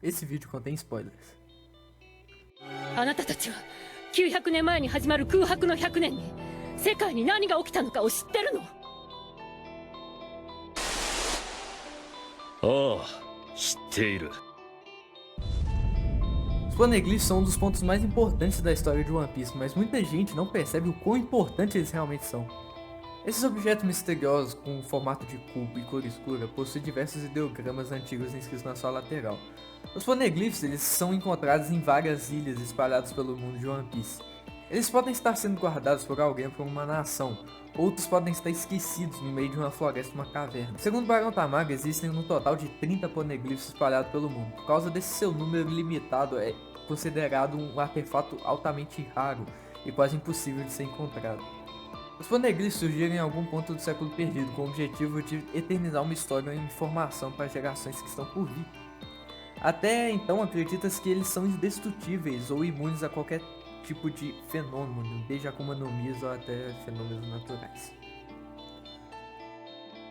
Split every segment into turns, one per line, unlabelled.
Esse vídeo contém spoilers.
あなたたちは900年前に始まる空白の100年に世界に何が起きたのかを知ってるの？
ああ、知っている。
Os poneglyphs são um dos pontos mais importantes da história de One Piece, mas muita gente não percebe o quão importante eles realmente são. Esses objetos misteriosos com formato de cubo e cor escura possuem diversos ideogramas antigos inscritos na sua lateral. Os poneglyphs eles são encontrados em várias ilhas espalhadas pelo mundo de One Piece. Eles podem estar sendo guardados por alguém ou por uma nação, outros podem estar esquecidos no meio de uma floresta ou uma caverna. Segundo o Barão Tamaga, existem um total de 30 poneglyphs espalhados pelo mundo. Por causa desse seu número limitado, é considerado um artefato altamente raro e quase impossível de ser encontrado. Os poneglyphs surgiram em algum ponto do século perdido, com o objetivo de eternizar uma história ou informação para gerações que estão por vir. Até então, acredita-se que eles são indestrutíveis ou imunes a qualquer tipo de fenômeno, desde Akuma no Mi ou até fenômenos naturais.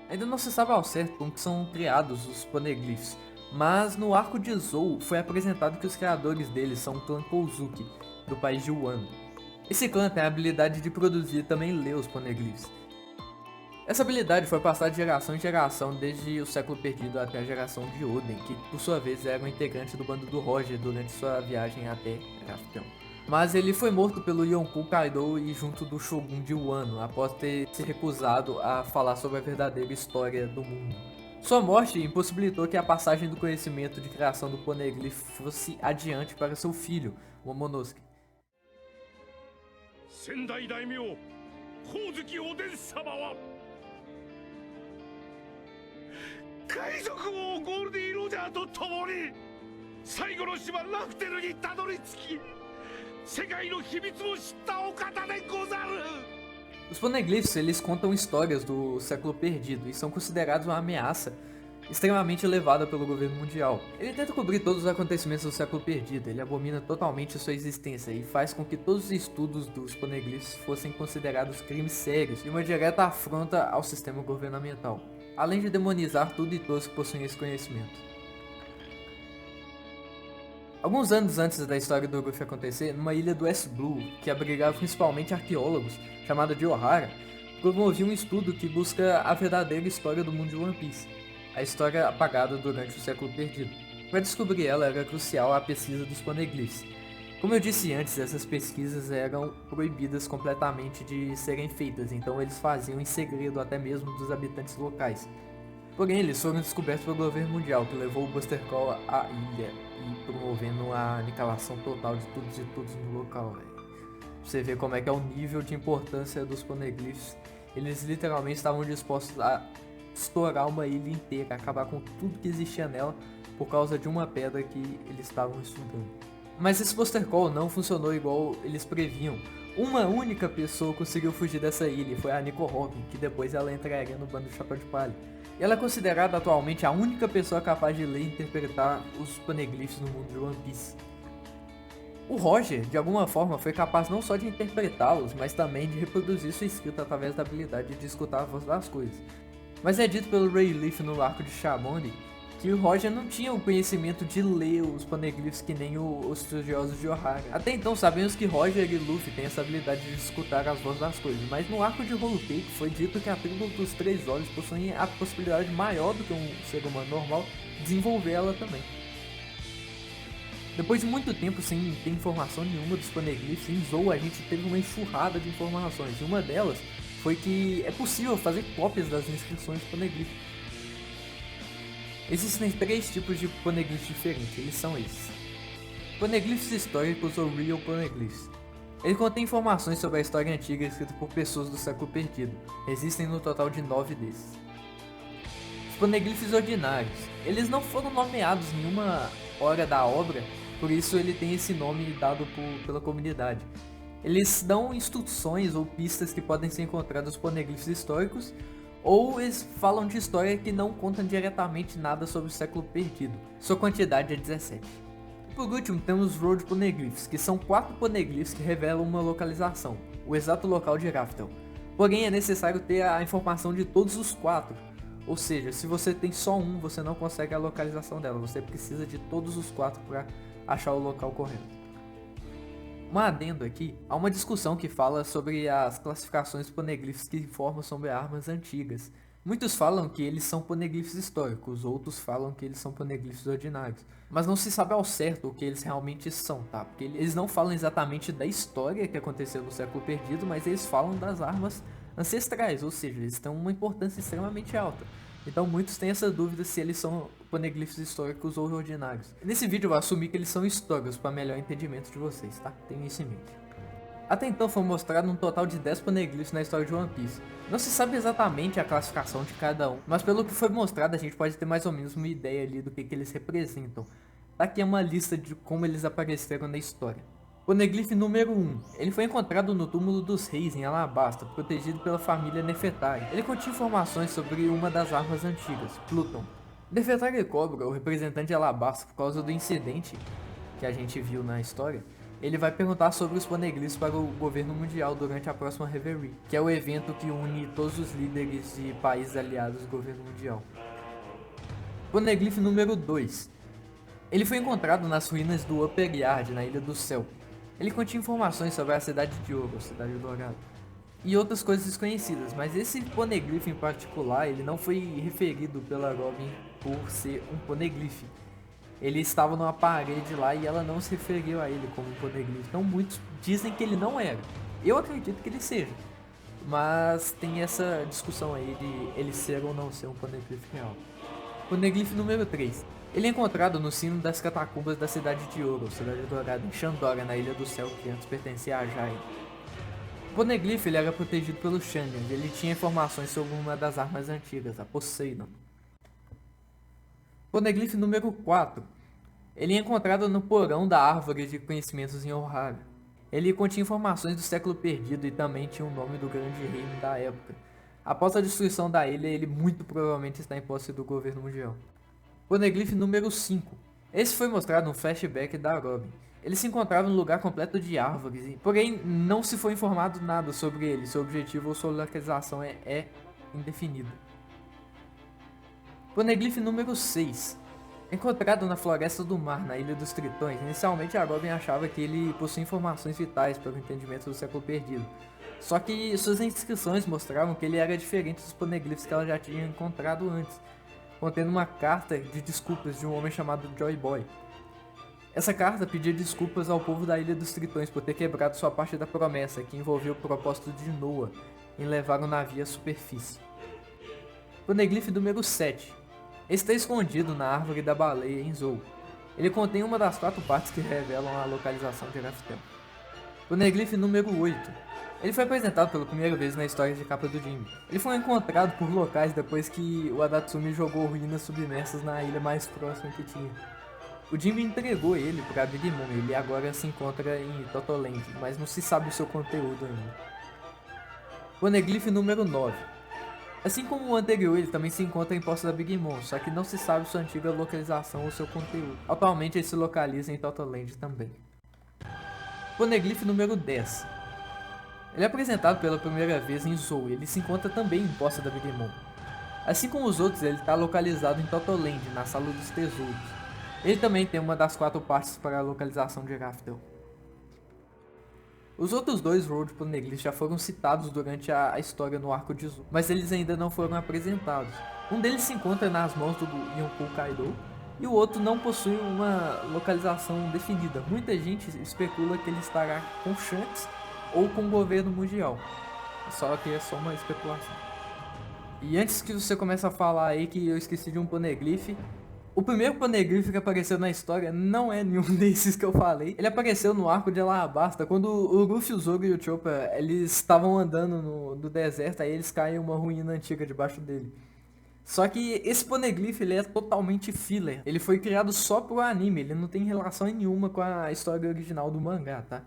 Ainda não se sabe ao certo como são criados os poneglyphs, mas no arco de Zou foi apresentado que os criadores deles são o clã Kozuki, do país de Wano. Esse clã tem a habilidade de produzir e também ler os poneglyphs. Essa habilidade foi passada de geração em geração desde o século perdido até a geração de Oden, que por sua vez era um integrante do bando do Roger durante sua viagem até Raftel. Mas ele foi morto pelo Yonkou Kaido e junto do Shogun de Wano, após ter se recusado a falar sobre a verdadeira história do mundo. Sua morte impossibilitou que a passagem do conhecimento de criação do poneglyph fosse adiante para seu filho, Momonosuke.
先代大名光月おでん様は海賊王ゴールディ・ロジャーと共に最後の島ラフテルにたどり着き世界の秘密を知ったお方でござる。
Os poneglyphs eles contam histórias do século perdido e são considerados uma ameaça extremamente elevada pelo governo mundial. Ele tenta cobrir todos os acontecimentos do século perdido, ele abomina totalmente sua existência e faz com que todos os estudos dos poneglyphs fossem considerados crimes sérios e uma direta afronta ao sistema governamental, além de demonizar tudo e todos que possuem esse conhecimento. Alguns anos antes da história do Luffy acontecer, numa ilha do West Blue, que abrigava principalmente arqueólogos, chamada de Ohara, promovia um estudo que busca a verdadeira história do mundo de One Piece, a história apagada durante o século perdido. Para descobrir ela era crucial a pesquisa dos poneglyphs. Como eu disse antes, essas pesquisas eram proibidas completamente de serem feitas, então eles faziam em segredo até mesmo dos habitantes locais. Porém, eles foram descobertos pelo governo mundial, que levou o Buster Call à ilha e promovendo a aniquilação total de todos e todos no local. Véio. Você vê como é que é o nível de importância dos poneglyphs. Eles literalmente estavam dispostos a estourar uma ilha inteira, acabar com tudo que existia nela por causa de uma pedra que eles estavam estudando. Mas esse Buster Call não funcionou igual eles previam. Uma única pessoa conseguiu fugir dessa ilha e foi a Nico Robin, que depois ela entraria no bando do Chapéu de Palha. E ela é considerada atualmente a única pessoa capaz de ler e interpretar os poneglyphs no mundo de One Piece. O Roger, de alguma forma, foi capaz não só de interpretá-los, mas também de reproduzir sua escrita através da habilidade de escutar a voz das coisas. Mas é dito pelo Ray Leaf no arco de Shabond que o Roger não tinha o conhecimento de ler os poneglyphs que nem os estudiosos de Ohara. Até então sabemos que Roger e Luffy têm essa habilidade de escutar as vozes das coisas, mas no arco de Whole Cake foi dito que a tribo dos Três Olhos possui a possibilidade maior do que um ser humano normal de desenvolver ela também. Depois de muito tempo sem ter informação nenhuma dos poneglyphs, em Zou a gente teve uma enxurrada de informações, e uma delas foi que é possível fazer cópias das inscrições do poneglyph. Existem 3 tipos de poneglyphs diferentes, eles são esses: poneglyphs históricos ou real poneglyphs. Ele contém informações sobre a história antiga escrita por pessoas do século perdido. Existem no total de 9 desses. Os poneglyphs ordinários, eles não foram nomeados em nenhuma hora da obra, por isso ele tem esse nome dado pela comunidade. Eles dão instruções ou pistas que podem ser encontradas nos poneglyphs históricos, ou eles falam de história que não contam diretamente nada sobre o século perdido. Sua quantidade é 17. Por último, temos os Road Poneglyphs, que são 4 poneglyphs que revelam uma localização, o exato local de Raftel. Porém, é necessário ter a informação de todos os 4. Ou seja, se você tem só um, você não consegue a localização dela, você precisa de todos os 4 para achar o local correto. Um adendo aqui, há uma discussão que fala sobre as classificações de poneglyphs que informam sobre armas antigas. Muitos falam que eles são poneglyphs históricos, outros falam que eles são poneglyphs ordinários. Mas não se sabe ao certo o que eles realmente são, tá? Porque eles não falam exatamente da história que aconteceu no século perdido, mas eles falam das armas ancestrais, ou seja, eles têm uma importância extremamente alta. Então muitos têm essa dúvida se eles são poneglyphs históricos ou ordinários. Nesse vídeo eu vou assumir que eles são históricos para melhor entendimento de vocês, tá? Tenham isso em mente. Até então foi mostrado um total de 10 poneglyphs na história de One Piece. Não se sabe exatamente a classificação de cada um, mas pelo que foi mostrado a gente pode ter mais ou menos uma ideia ali do que eles representam. Tá aqui uma lista de como eles apareceram na história. Poneglyph número 1. Ele foi encontrado no túmulo dos reis em Alabasta, protegido pela família Nefertari. Ele continha informações sobre uma das armas antigas, Pluton. Nefertari cobra o representante de Alabasta por causa do incidente que a gente viu na história. Ele vai perguntar sobre os poneglyphs para o governo mundial durante a próxima Reverie, que é o evento que une todos os líderes de países aliados do governo mundial. Poneglyph número 2. Ele foi encontrado nas ruínas do Upper Yard, na Ilha do Céu. Ele continha informações sobre a Cidade de Ouro, a Cidade Dourada, e outras coisas desconhecidas, mas esse poneglyph em particular, ele não foi referido pela Robin por ser um poneglyph. Ele estava numa parede lá e ela não se referiu a ele como um poneglyph, então muitos dizem que ele não era. Eu acredito que ele seja, mas tem essa discussão aí de ele ser ou não ser um poneglyph real. Poneglyph número 3. Ele é encontrado no sino das catacumbas da Cidade de Ouro, Cidade Dourada, em Shandora, na Ilha do Céu, que antes pertencia a Jai. O poneglyph ele era protegido pelo Shandian, e ele tinha informações sobre uma das armas antigas, a Poseidon. Poneglyph número 4. Ele é encontrado no porão da árvore de conhecimentos em Ohara. Ele continha informações do século perdido e também tinha o nome do grande reino da época. Após a destruição da ilha, ele muito provavelmente está em posse do governo mundial. Poneglyph número 5. Esse foi mostrado no flashback da Robin. Ele se encontrava num lugar completo de árvores, porém não se foi informado nada sobre ele, seu objetivo ou sua localização é indefinida. Poneglyph número 6. Encontrado na Floresta do Mar, na Ilha dos Tritões, inicialmente a Robin achava que ele possuía informações vitais para o entendimento do século perdido. Só que suas inscrições mostravam que ele era diferente dos poneglyphs que ela já tinha encontrado antes, contendo uma carta de desculpas de um homem chamado Joy Boy. Essa carta pedia desculpas ao povo da Ilha dos Tritões por ter quebrado sua parte da promessa, que envolvia o propósito de Noah em levar o navio à superfície. Poneglyph número 7. Está escondido na árvore da baleia em Zou. Ele contém uma das 4 partes que revelam a localização de Raftel. Poneglyph número 8. Ele foi apresentado pela primeira vez na história de capa do Jinbe. Ele foi encontrado por locais depois que o Adatsumi jogou ruínas submersas na ilha mais próxima que tinha. O Jinbe entregou ele para Big Mom e ele agora se encontra em Totoland, mas não se sabe o seu conteúdo ainda. Poneglyph número 9. Assim como o anterior, ele também se encontra em posse da Big Mom, só que não se sabe sua antiga localização ou seu conteúdo. Atualmente ele se localiza em Totoland também. Poneglyph número 10. Ele é apresentado pela primeira vez em Zou, ele se encontra também em posse da Big Mom. Assim como os outros, ele está localizado em Totoland, na Sala dos Tesouros. Ele também tem uma das 4 partes para a localização de Raftel. Os outros 2 Road Poneglyphs já foram citados durante a história no arco de Zou, mas eles ainda não foram apresentados. Um deles se encontra nas mãos do Yonkou Kaido, e o outro não possui uma localização definida. Muita gente especula que ele estará com Shanks ou com o governo mundial. Só que é só uma especulação. E antes que você comece a falar aí que eu esqueci de um poneglyph, o primeiro poneglyph que apareceu na história não é nenhum desses que eu falei. Ele apareceu no arco de Alabasta, quando o Luffy, o Zoro e o Chopper, eles estavam andando no deserto, aí eles caem em uma ruína antiga debaixo dele. Só que esse poneglyph ele é totalmente filler. Ele foi criado só pro anime, ele não tem relação nenhuma com a história original do mangá, tá?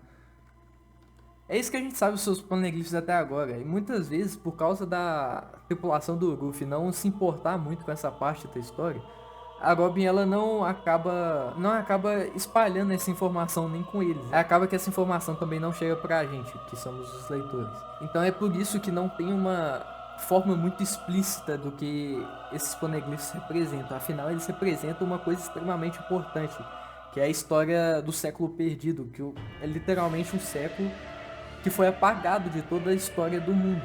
É isso que a gente sabe dos seus poneglyphs até agora, e muitas vezes, por causa da tripulação do Luffy não se importar muito com essa parte da história, a Robin ela não acaba espalhando essa informação nem com eles. Acaba que essa informação também não chega pra gente, que somos os leitores. Então é por isso que não tem uma forma muito explícita do que esses poneglyphs representam. Afinal, eles representam uma coisa extremamente importante, que é a história do século perdido, que é literalmente um século que foi apagado de toda a história do mundo.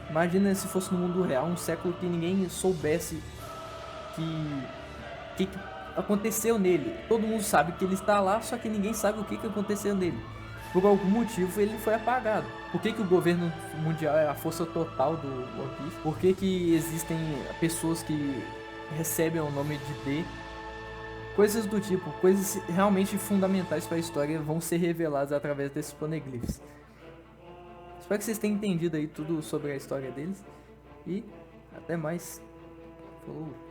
Imagina se fosse no mundo real, um século que ninguém soubesse que aconteceu nele. Todo mundo sabe que ele está lá, só que ninguém sabe o que aconteceu nele. Por algum motivo ele foi apagado. Por que o governo mundial é a força total do One Piece? Por que existem pessoas que recebem o nome de D? Coisas do tipo, coisas realmente fundamentais para a história vão ser reveladas através desses poneglyphs. Espero que vocês tenham entendido aí tudo sobre a história deles. E até mais. Falou.